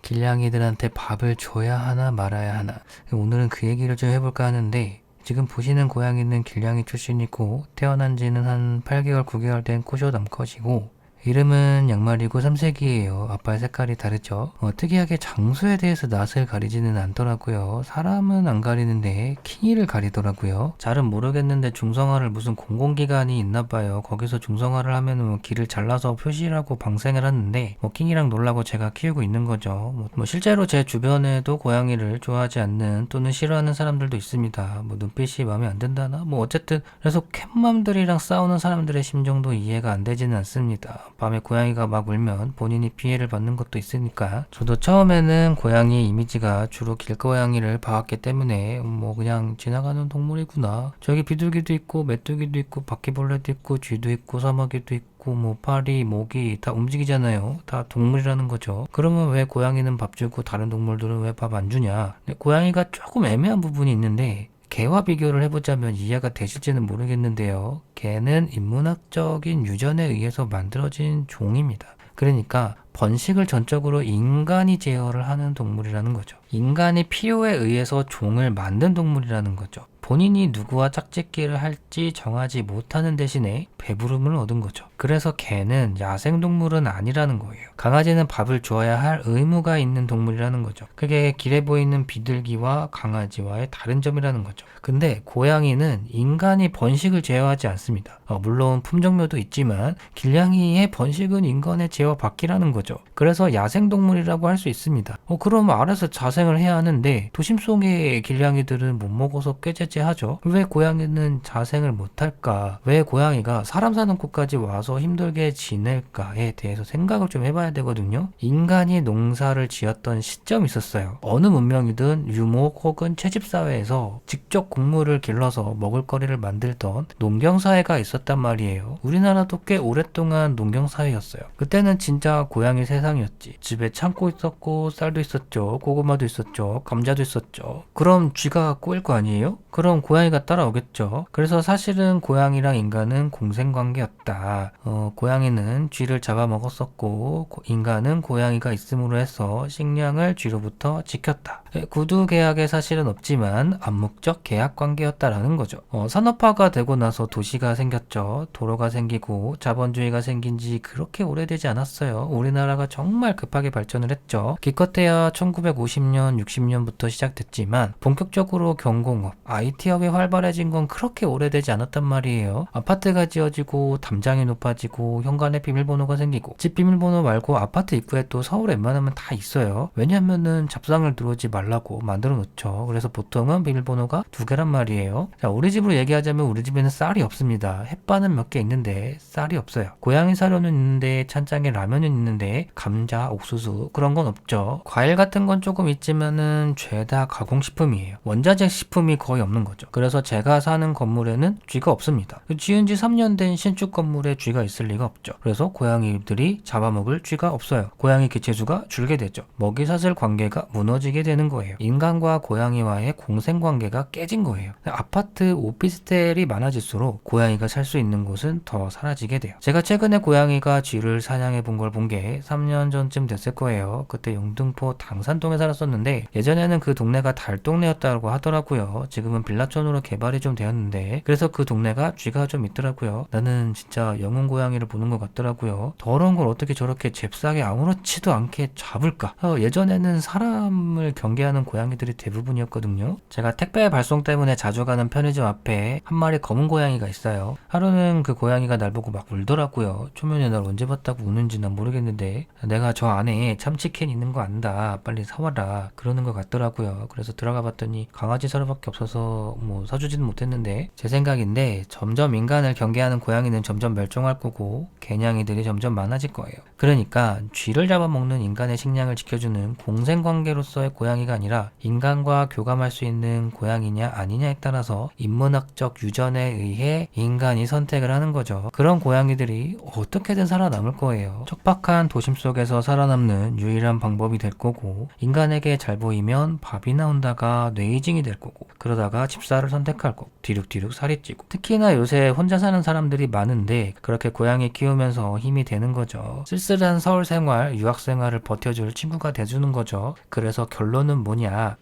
길냥이들한테 밥을 줘야 하나 말아야 하나. 오늘은 그 얘기를 좀 해볼까 하는데, 지금 보시는 고양이는 길냥이 출신이고 태어난 지는 한 8개월, 9개월 된 코숏 암컷이고, 이름은 양말이고 3색이에요. 아빠의 색깔이 다르죠. 특이하게 장소에 대해서 낯을 가리지는 않더라고요. 사람은 안 가리는데 킹이를 가리더라고요. 잘은 모르겠는데 중성화를 무슨 공공기관이 있나봐요. 거기서 중성화를 하면 뭐 길을 잘라서 표시라고 방생을 하는데 킹이랑 놀라고 제가 키우고 있는 거죠. 실제로 제 주변에도 고양이를 좋아하지 않는 또는 싫어하는 사람들도 있습니다. 눈빛이 마음에 안 든다나? 어쨌든 그래서 캣맘들이랑 싸우는 사람들의 심정도 이해가 안 되지는 않습니다. 밤에 고양이가 막 울면 본인이 피해를 받는 것도 있으니까. 저도 처음에는 고양이 이미지가 주로 길고양이를 봐왔기 때문에 그냥 지나가는 동물이구나. 저기 비둘기도 있고 메뚜기도 있고 바퀴벌레도 있고 쥐도 있고 사마귀도 있고 파리, 모기 다 움직이잖아요. 다 동물이라는 거죠. 그러면 왜 고양이는 밥 주고 다른 동물들은 왜 밥 안 주냐? 고양이가 조금 애매한 부분이 있는데 개와 비교를 해보자면 이해가 되실지는 모르겠는데요. 개는 인문학적인 유전에 의해서 만들어진 종입니다. 그러니까 번식을 전적으로 인간이 제어를 하는 동물이라는 거죠. 인간이 필요에 의해서 종을 만든 동물이라는 거죠. 본인이 누구와 짝짓기를 할지 정하지 못하는 대신에 배부름을 얻은 거죠. 그래서 개는 야생동물은 아니라는 거예요. 강아지는 밥을 줘야 할 의무가 있는 동물이라는 거죠. 그게 길에 보이는 비둘기와 강아지와의 다른 점이라는 거죠. 근데 고양이는 인간이 번식을 제어하지 않습니다. 물론 품종묘도 있지만 길냥이의 번식은 인간의 제어 밖이라는 거죠. 그래서 야생동물이라고 할 수 있습니다. 그럼 알아서 자생을 해야 하는데 도심 속의 길냥이들은 못 먹어서 꾀죄죄하죠. 왜 고양이는 자생을 못할까? 왜 고양이가 사람 사는 곳까지 와서 힘들게 지낼까에 대해서 생각을 좀 해봐야 되거든요. 인간이 농사를 지었던 시점이 있었어요. 어느 문명이든 유목 혹은 채집사회에서 직접 곡물을 길러서 먹을거리를 만들던 농경사회가 있었단 말이에요. 우리나라도 꽤 오랫동안 농경사회였어요. 그때는 진짜 고양이 세상이었지. 집에 창고 있었고 쌀도 있었죠. 고구마도 있었죠. 감자도 있었죠. 그럼 쥐가 꼬일 거 아니에요? 그럼 고양이가 따라오겠죠. 그래서 사실은 고양이랑 인간은 공생관계였다. 고양이는 쥐를 잡아먹었었고 인간은 고양이가 있음으로 해서 식량을 쥐로부터 지켰다. 구두 계약의 사실은 없지만 암묵적 계약 관계였다라는 거죠. 산업화가 되고 나서 도시가 생겼죠. 도로가 생기고 자본주의가 생긴 지 그렇게 오래되지 않았어요. 우리나라가 정말 급하게 발전을 했죠. 기껏해야 1950년, 60년부터 시작됐지만 본격적으로 경공업, IT업이 활발해진 건 그렇게 오래되지 않았단 말이에요. 아파트가 지어지고 담장이 높아지고 현관에 비밀번호가 생기고 집 비밀번호 말고 아파트 입구에 또 서울에 웬만하면 다 있어요. 왜냐면은 잡상을 들어오지 말라고 만들어 놓죠. 그래서 보통은 비밀번호가 2개란 말이에요. 자, 우리 집으로 얘기하자면 우리 집에는 쌀이 없습니다. 햇반은 몇 개 있는데 쌀이 없어요. 고양이 사료는 있는데 찬장에 라면은 있는데 감자, 옥수수 그런 건 없죠. 과일 같은 건 조금 있지만은 죄다 가공식품이에요. 원자재 식품이 거의 없는 거죠. 그래서 제가 사는 건물에는 쥐가 없습니다. 지은 지 3년 된 신축 건물에 쥐가 있을 리가 없죠. 그래서 고양이들이 잡아먹을 쥐가 없어요. 고양이 개체수가 줄게 되죠. 먹이 사슬 관계가 무너지게 되는 거예요. 인간과 고양이와의 공생관계가 깨진 거예요. 아파트, 오피스텔이 많아질수록 고양이가 살 수 있는 곳은 더 사라지게 돼요. 제가 최근에 고양이가 쥐를 사냥해 본 걸 본 게 3년 전쯤 됐을 거예요. 그때 영등포 당산동에 살았었는데 예전에는 그 동네가 달동네였다고 하더라고요. 지금은 빌라촌으로 개발이 좀 되었는데 그래서 그 동네가 쥐가 좀 있더라고요. 나는 진짜 영웅 고양이를 보는 것 같더라고요. 더러운 걸 어떻게 저렇게 잽싸게 아무렇지도 않게 잡을까? 예전에는 사람을 경계하는 고양이들이 대부분이었거든요. 제가 택배 발송 때문에 자주 가는 편의점 앞에 한 마리 검은 고양이가 있어요. 하루는 그 고양이가 날 보고 막 울더라고요. 초면에 날 언제 봤다고 우는지 난 모르겠는데 내가 저 안에 참치캔 있는 거 안다. 빨리 사와라. 그러는 것 같더라고요. 그래서 들어가 봤더니 강아지 사료밖에 없어서 사주지는 못했는데 제 생각인데 점점 인간을 경계하는 고양이는 점점 멸종할 거고 개냥이들이 점점 많아질 거예요. 그러니까 쥐를 잡아먹는 인간의 식량을 지켜주는 공생관계로서의 고양이가 고양이가 아니라 인간과 교감할 수 있는 고양이냐 아니냐에 따라서 인문학적 유전에 의해 인간이 선택을 하는 거죠. 그런 고양이들이 어떻게든 살아남을 거예요. 척박한 도심 속에서 살아남는 유일한 방법이 될 거고, 인간에게 잘 보이면 밥이 나온다가 뇌이징이 될 거고, 그러다가 집사를 선택할 거고, 뒤룩뒤룩 살이 찌고. 특히나 요새 혼자 사는 사람들이 많은데 그렇게 고양이 키우면서 힘이 되는 거죠. 쓸쓸한 서울 생활, 유학 생활을 버텨줄 친구가 돼주는 거죠. 그래서 결론은 뭐냐,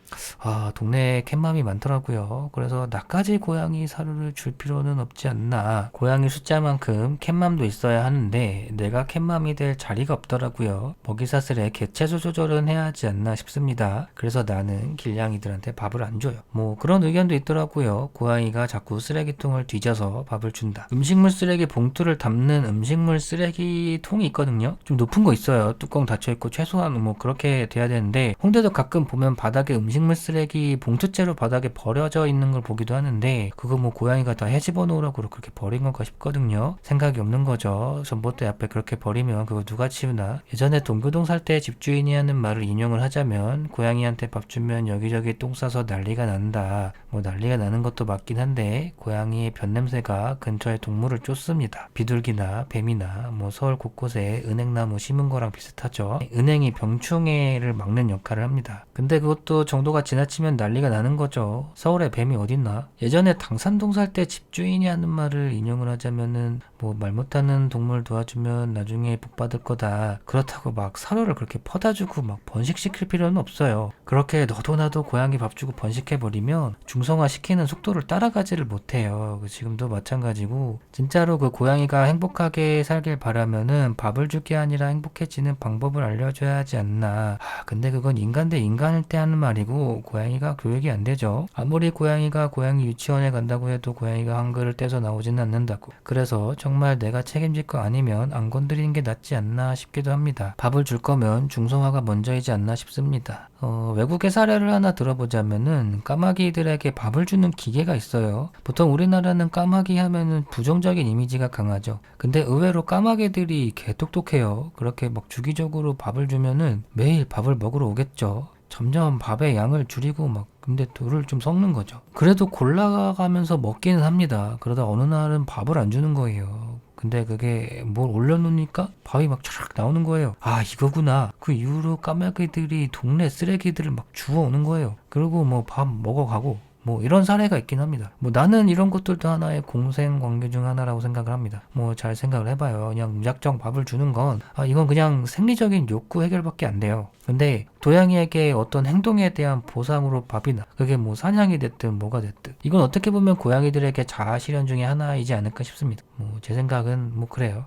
동네에 캣맘이 많더라고요. 그래서 나까지 고양이 사료를 줄 필요는 없지 않나. 고양이 숫자만큼 캣맘도 있어야 하는데 내가 캣맘이 될 자리가 없더라고요. 먹이사슬에 개체수 조절은 해야 하지 않나 싶습니다. 그래서 나는 길냥이들한테 밥을 안 줘요. 뭐 그런 의견도 있더라고요. 고양이가 자꾸 쓰레기통을 뒤져서 밥을 준다. 음식물 쓰레기 봉투를 담는 음식물 쓰레기통이 있거든요. 좀 높은 거 있어요. 뚜껑 닫혀있고 최소한 뭐 그렇게 돼야 되는데, 홍대도 가끔 보면 바닥에 음식물 쓰레기 봉투째로 바닥에 버려져 있는 걸 보기도 하는데, 그거 뭐 고양이가 다 헤집어 놓으라고 그렇게 버린 건가 싶거든요. 생각이 없는 거죠. 전봇대 앞에 그렇게 버리면 그거 누가 치우나. 예전에 동교동 살 때 집주인이 하는 말을 인용을 하자면, 고양이한테 밥 주면 여기저기 똥 싸서 난리가 난다. 뭐 난리가 나는 것도 맞긴 한데, 고양이의 변냄새가 근처의 동물을 쫓습니다. 비둘기나 뱀이나 뭐 서울 곳곳에 은행나무 심은 거랑 비슷하죠. 은행이 병충해를 막는 역할을 합니다. 근데 그것도 정도가 지나치면 난리가 나는 거죠. 서울에 뱀이 어딨나? 예전에 당산동 살 때 집주인이 하는 말을 인용을 하자면은, 뭐 말 못하는 동물 도와주면 나중에 복 받을 거다. 그렇다고 막 사료를 그렇게 퍼다 주고 막 번식시킬 필요는 없어요. 그렇게 너도 나도 고양이 밥 주고 번식해버리면 중성화 시키는 속도를 따라가지를 못해요. 지금도 마찬가지고, 진짜로 그 고양이가 행복하게 살길 바라면은 밥을 줄 게 아니라 행복해지는 방법을 알려줘야 하지 않나. 근데 그건 인간 대 인간일 때 하는 말이고, 고양이가 교육이 안 되죠. 아무리 고양이가 고양이 유치원에 간다고 해도 고양이가 한글을 떼서 나오지는 않는다고. 그래서 정말 내가 책임질 거 아니면 안 건드리는 게 낫지 않나 싶기도 합니다. 밥을 줄 거면 중성화가 먼저이지 않나 싶습니다. 외국의 사례를 하나 들어보자면은, 까마귀들에게 밥을 주는 기계가 있어요. 보통 우리나라는 까마귀 하면은 부정적인 이미지가 강하죠. 근데 의외로 까마귀들이 개똑똑해요. 그렇게 막 주기적으로 밥을 주면은 매일 밥을 먹으러 오겠죠. 점점 밥의 양을 줄이고 막, 근데 돌을 좀 섞는 거죠. 그래도 골라가면서 먹기는 합니다. 그러다 어느 날은 밥을 안 주는 거예요. 근데 그게 뭘 올려놓으니까 밥이 막 촤락 나오는 거예요. 이거구나. 그 이후로 까마귀들이 동네 쓰레기들을 막 주워오는 거예요. 그리고 뭐 밥 먹어가고, 뭐 이런 사례가 있긴 합니다. 뭐 나는 이런 것들도 하나의 공생 관계 중 하나라고 생각을 합니다. 뭐 잘 생각을 해봐요. 그냥 무작정 밥을 주는 건, 이건 그냥 생리적인 욕구 해결밖에 안 돼요. 근데 고양이에게 어떤 행동에 대한 보상으로 밥이나, 그게 뭐 사냥이 됐든 뭐가 됐든, 이건 어떻게 보면 고양이들에게 자아 실현 중에 하나이지 않을까 싶습니다. 뭐 제 생각은 뭐 그래요.